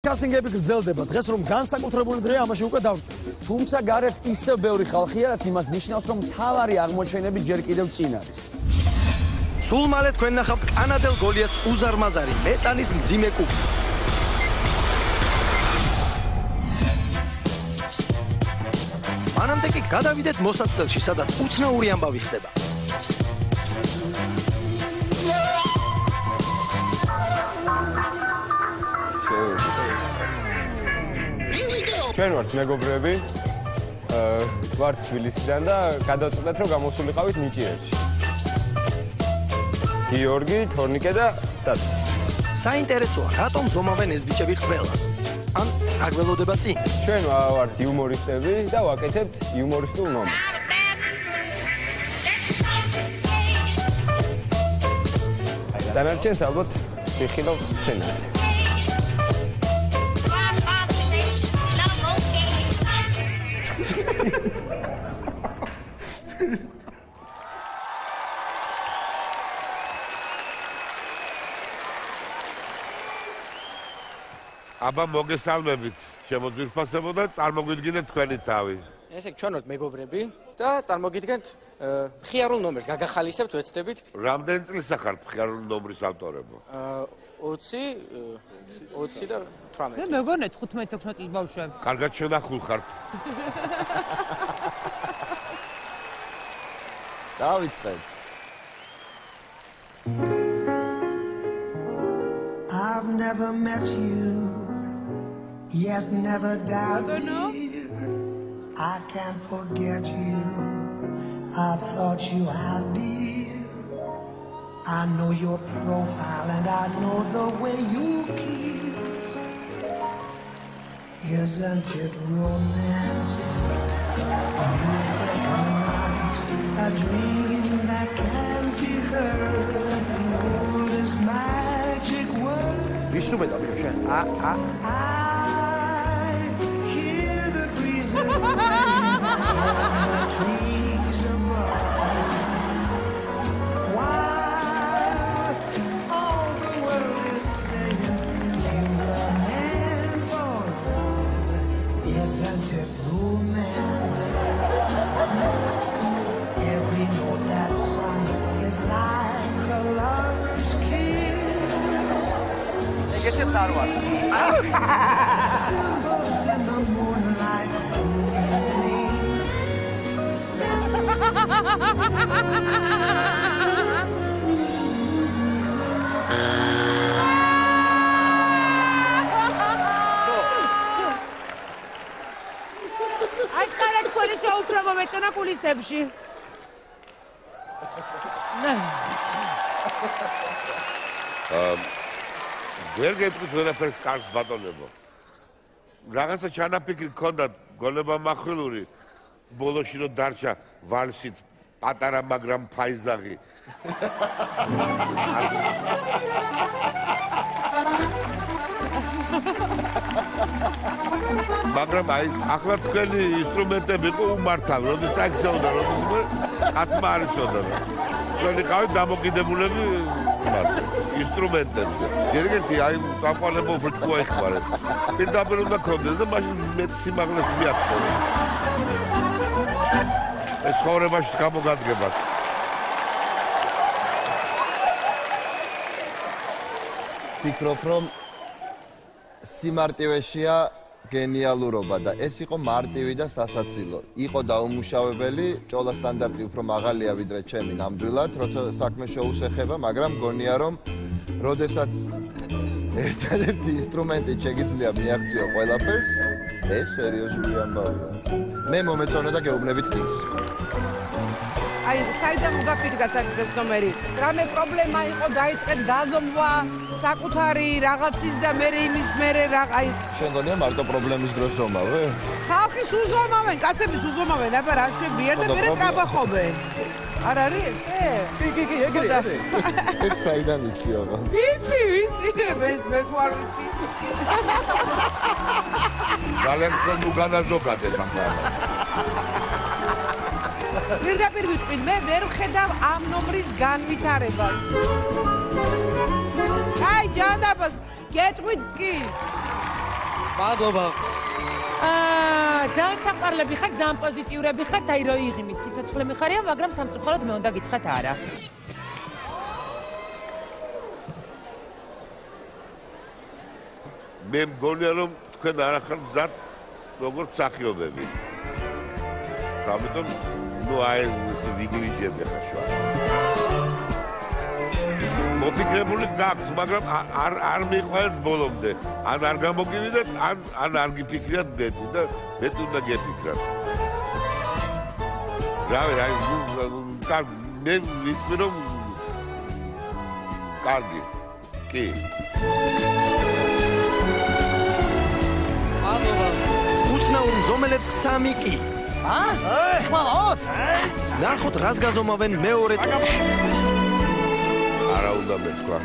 კასტინგები გრძელდება. დღეს რომ განსაკუთრებული დღეა, ამაში უკვე დავწვით. თუმცა გარეთ ისევ ბევრი ხალხია, რაც იმას ნიშნავს, რომ მთავარი აღმოჩენები ჯერ კიდევ წინ არის. სულ მალე თქვენ ნახავთ კანადელ გოლიათს უზარმაზარი ეტანის მძიმე კუბი. მანამდე კი გადავიდეთ მოსაცდელში, სადაც უცნაური ამბავი ხდება. ჩვენ ვართ მეგობრები, ვართ თბილისიდან და გადავწყვეტეთ, რომ გამოსულიყავით ნიჭიერში. გიორგი, თორნიკე და დათო. საინტერესოა, რატომ ზომავენ ეს ბიჭები ყველას? ან რა გველოდება წინ? ჩვენ ვართ იუმორისტები და ვაკეთებთ იუმორისტულ ნომერს. დანარჩენს ალბათ ვიხილავთ სცენაზე. აბა მოგესალმებით, შემოძვირფასებო და წარმოგვიდგინეთ თქვენი თავი. ესე ჩვენ ვართ მეგობრები და წარმოგიდგენთ მხიარულ ნომერს გაგახალისებთ, ვეცდებით. რამდენი წლისა ხართ მხიარული ნომრის ავტორებო? 20 და 18. მე მეგონე 15-16 წლის ბავშვები. კარგად შენახულ ხართ. დავიწყეთ. I've never met you, yet never doubted you. I can't forget you. I thought you had dear. I know your profile and I know the way you kiss. Isn't it romantic? The second night, a dream that can't be heard. The oldest magic word. ვისრუბედა ბიჭო შენ? I hear the breezes blow on the trees above. While all the world is saying you were meant for love, isn't it romantic? Every note that sung is like a lover's kiss. ეგეთიც არ ვარ. Symbols in the moonlight do აშკარად თქვენი შეუფრება მეწონა კულისებში. ვერ გეტყვით ვერაფერს კარგს ბატონებო. რაღაცა ჩანაფიქრი გქონდათ გონება מחვილური ბოლოში რომ დარჩა ვალსით პატარა მაგრამ ფაიზაღი. მაგრამ აი ახლა თქვენი ინსტრუმენტები იყო უმართავი, როდესაც აქცეოდა, როდესაც კაცმა არ იცოდა. თქვენი ყავით დამოკიდებულები ინსტრუმენტებზე. ჯერგეთი აი წამყვალებო ბრჭყვა ეხმარეს. პირდაპირ უნდა ქონდეს და მაშინ მეტ სიმაღლეს მიაქცევ. ეს ცხოვრებაში გამოგადგებათ. ფიქრობ რომ სიმარტივეშია გენიალურობა და ეს იყო მარტივი და სასაცილო. იყო დაუმუშავებელი, ჭოლა სტანდარტი უფრო მაღალია ვიდრე ჩემი ნამდვილად, როცა საქმე შოუს ეხება, მაგრამ მგონია რომ როდესაც ერთადერთი ინსტრუმენტი შეგიძლია მიაღწიო ყველაფერს, ეს სერიოზული ამბავია. მე მომეწონა და გეუბნებით ის. აი, საიდან მოგაფიქრა ეს ნომერი? რამე პრობლემა იყო, დაიწყეთ დაზომვა, საკუთარი რაღაცის და მე იმის მე რა აი შენ გონია მარტო პრობლემის დროს ზომავე? ხალხის უზომავენ, კაცების უზომავენ, აბა რა შვებიან და მე ტრაბახობენ. არ არის ესე? კი, ეგრეა. ეგ საიდან იცი აბა? ვიცი, მე ვარ ვიცი. ძალიან კონ უგანაზოგადეს ახლა. პირდაპირ ვიტყვი, მე ვერ ვხედავ ამ ნომრის განვითარებას. აი, ჯანდაბას, გეტყვით კის. მადლობა. ძალიან საყვარლები ხართ, ძალიან პოზიტიურები ხართ, აი რო იღიმით, სიცოცხლე მიხარია, მაგრამ სამწუხაროდ მე უნდა გითხრათ არა. მე მგონია რომ თქვენ არ ახართ მზად როგორც მსახიობები. ამიტომ ნუ აი ეს ვიგრიჯები ხაშვა. მოფიქრებული გაქვთ, მაგრამ არ მიყვართ ბოლომდე. ან არ გამოგივიდეთ, ან არ გიფიქრიათ მეტი და მეტი უნდა გეფიქრათ. რავი, აი მე ვიცი რომ კარგი. კი. უცნაურ მზომელებს 3 კი. ხვალოთ? ნახოთ რას გაზომავენ მეორე ტურში. არა უნდა მეთქვა.